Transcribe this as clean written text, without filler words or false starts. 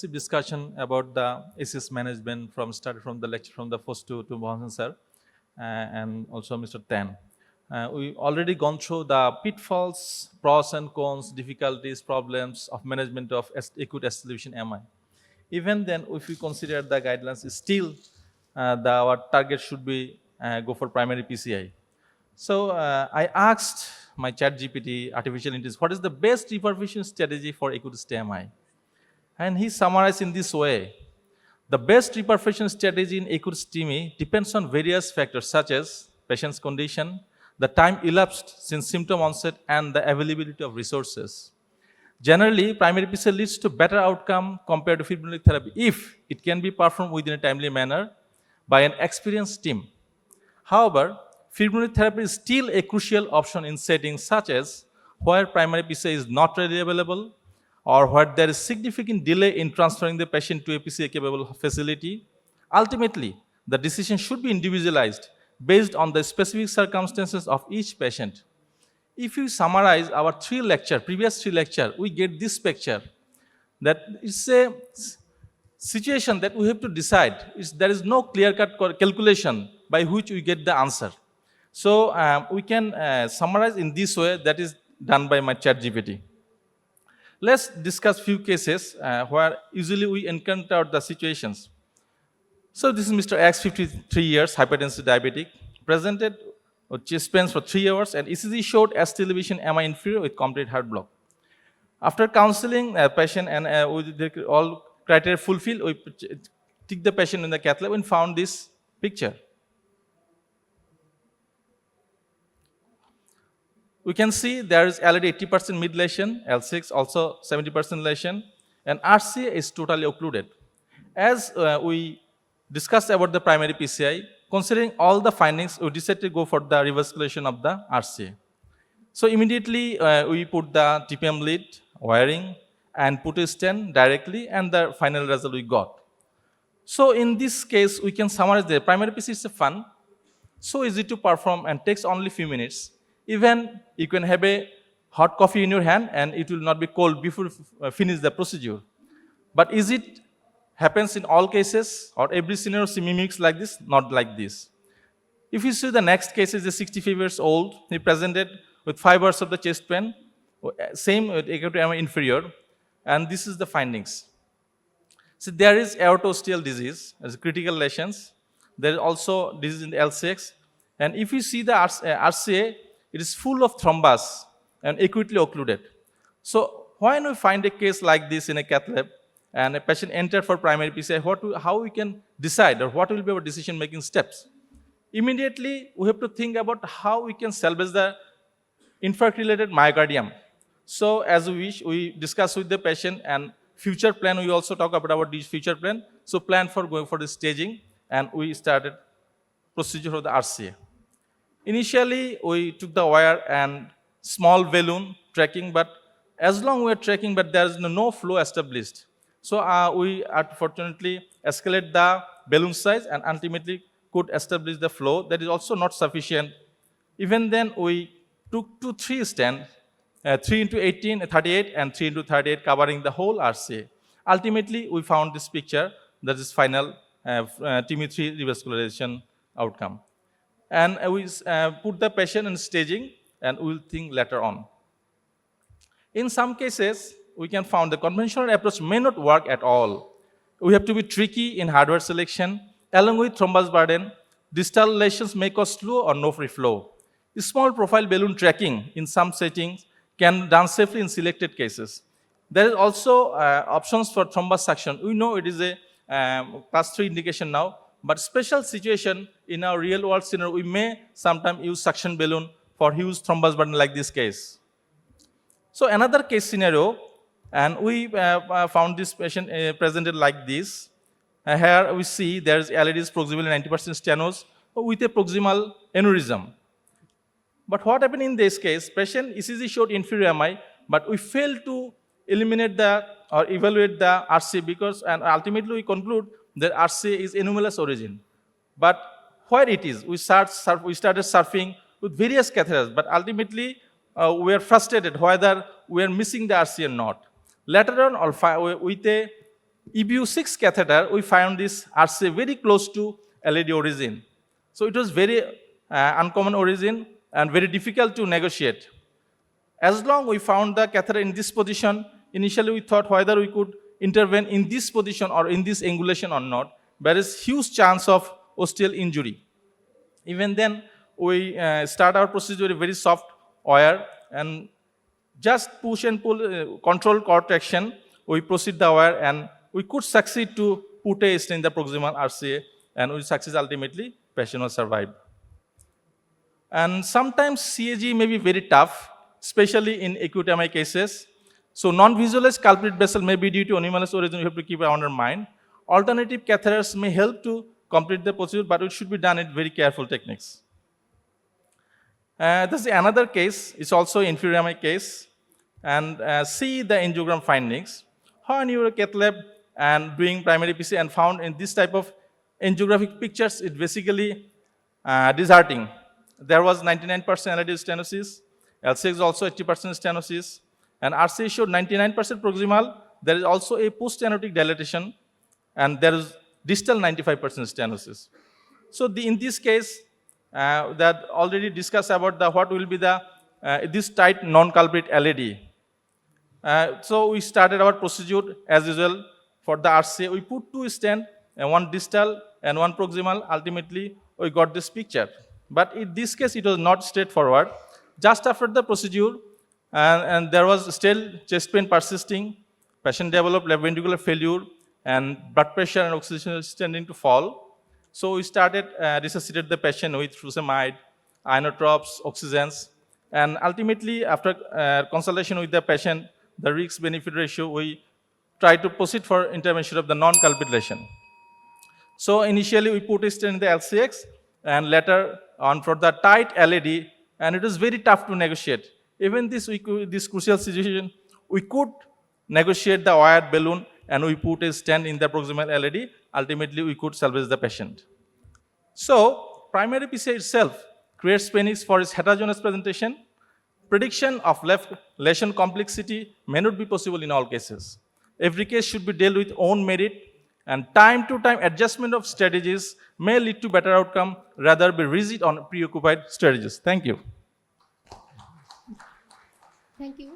Discussion about the ACS management started from the lecture from the first to Mohan sir and also Mr. Tan. We already gone through the pitfalls, pros and cons, difficulties, problems of management of acute acceleration MI. Even then, if we consider the guidelines, still our target should be go for primary PCI. So I asked my chat GPT, artificial intelligence, what is the best reperfusion strategy for acute MI? And he summarized in this way: the best reperfusion strategy in acute STEMI depends on various factors such as patient's condition, the time elapsed since symptom onset, and the availability of resources. Generally, primary PCI leads to better outcome compared to fibrinolytic therapy if it can be performed within a timely manner by an experienced team. However, fibrinolytic therapy is still a crucial option in settings such as where primary PCI is not readily available, or where there is significant delay in transferring the patient to a PCI-capable facility. Ultimately, the decision should be individualized based on the specific circumstances of each patient. If you summarize our previous three lectures, we get this picture that it's a situation that we have to decide. There is no clear-cut calculation by which we get the answer. So we can summarize in this way that is done by my chat GPT. Let's discuss few cases where usually we encounter the situations. So this is Mr. X, 53 years, hypertensive diabetic, presented with chest pains for 3 hours, and ECG showed ST elevation MI inferior with complete heart block. After counseling a patient and with all criteria fulfilled, we took the patient in the cath lab and found this picture. We can see there is already 80% mid lesion, L6 also 70% lesion, and RCA is totally occluded. As we discussed about the primary PCI, considering all the findings, we decided to go for the revascularization of the RCA. So immediately we put the TPM lead, wiring, and put a stent directly, and the final result we got. So in this case, we can summarize the primary PCI is fun, so easy to perform, and takes only few minutes. Even you can have a hot coffee in your hand and it will not be cold before you finish the procedure. But is it happens in all cases or every scenario mimics like this? Not like this. If you see the next case is a 65 years old, he presented with 5 hours of the chest pain, same with acute MI inferior, and this is the findings. So there is aortosteal disease, as critical lesions. There is also disease in the L6, and if you see the RCA, it is full of thrombus and acutely occluded. So when we find a case like this in a cath lab and a patient entered for primary PCI, how we can decide or what will be our decision-making steps? Immediately, we have to think about how we can salvage the infarct-related myocardium. So as we wish, we discuss with the patient, and future plan, we also talk about this future plan. So plan for going for the staging, and we started procedure for the RCA. Initially, we took the wire and small balloon tracking, but as long we are tracking, but there is no flow established. So we unfortunately escalate the balloon size and ultimately could establish the flow. That is also not sufficient. Even then, we took 3 stents, 3 into 18, 38, and 3 into 38, covering the whole RCA. Ultimately, we found this picture, that is final TME3 revascularization outcome. And we put the patient in staging, and we will think later on. In some cases, we can find the conventional approach may not work at all. We have to be tricky in hardware selection. Along with thrombus burden, distal lesions may cause slow or no free flow. Small profile balloon tracking in some settings can be done safely in selected cases. There is also options for thrombus suction. We know it is a class 3 indication now, but special situation in our real world scenario, we may sometimes use suction balloon for huge thrombus burden like this case. So another case scenario, and we found this patient presented like this. Here we see there is LADs proximally 90% stenosis with a proximal aneurysm. But what happened in this case, patient ECG showed inferior MI, but we failed to eliminate or evaluate the RCA because, and ultimately we conclude that RCA is anomalous origin. But where it is, we started surfing with various catheters, but ultimately we are frustrated whether we are missing the RCA or not. Later on, with a EBU6 catheter, we found this RCA very close to LED origin. So it was very uncommon origin and very difficult to negotiate. As long we found the catheter in this position, initially we thought whether we could intervene in this position or in this angulation or not. There is huge chance of osteal injury. Even then, we start our procedure with a very soft wire and just push and pull, control cord traction, we proceed the wire and we could succeed to put a stent in the proximal RCA and we succeed ultimately, patient will survive. And sometimes CAG may be very tough, especially in acute MI cases. So non-visualized culprit vessel may be due to anomalous origin, we have to keep it on our mind. Alternative catheters may help to complete the procedure, but it should be done with very careful techniques. This is another case, it's also inferior MI case, and see the angiogram findings. When you were at cath lab and doing primary PCI and found in this type of angiographic pictures, it basically disheartening. There was 99% LAD stenosis, L6 also 80% stenosis, and RCA showed 99% proximal. There is also a post-stenotic dilatation, and there is distal 95% stenosis. So in this case, that already discussed about what will be the this tight non-culprit LAD. So we started our procedure as usual for the RCA. We put 2 stents, one distal and one proximal. Ultimately, we got this picture. But in this case, it was not straightforward. Just after the procedure, and there was still chest pain persisting, patient developed left ventricular failure, and blood pressure and oxygen is tending to fall. So we started resuscitate the patient with furosemide, inotropes, oxygens, and ultimately after consultation with the patient, the risk-benefit ratio, we tried to proceed for intervention of the non-culprit lesion. So initially we put a stent in the LCX, and later on for the tight LAD, and it was very tough to negotiate. Even this crucial situation, we could negotiate the wired balloon and we put a stent in the proximal LAD. Ultimately, we could salvage the patient. So, primary PCI itself creates panics for its heterogeneous presentation. Prediction of left lesion complexity may not be possible in all cases. Every case should be dealt with own merit, and time-to-time adjustment of strategies may lead to better outcome, rather be rigid on preoccupied strategies. Thank you. Thank you.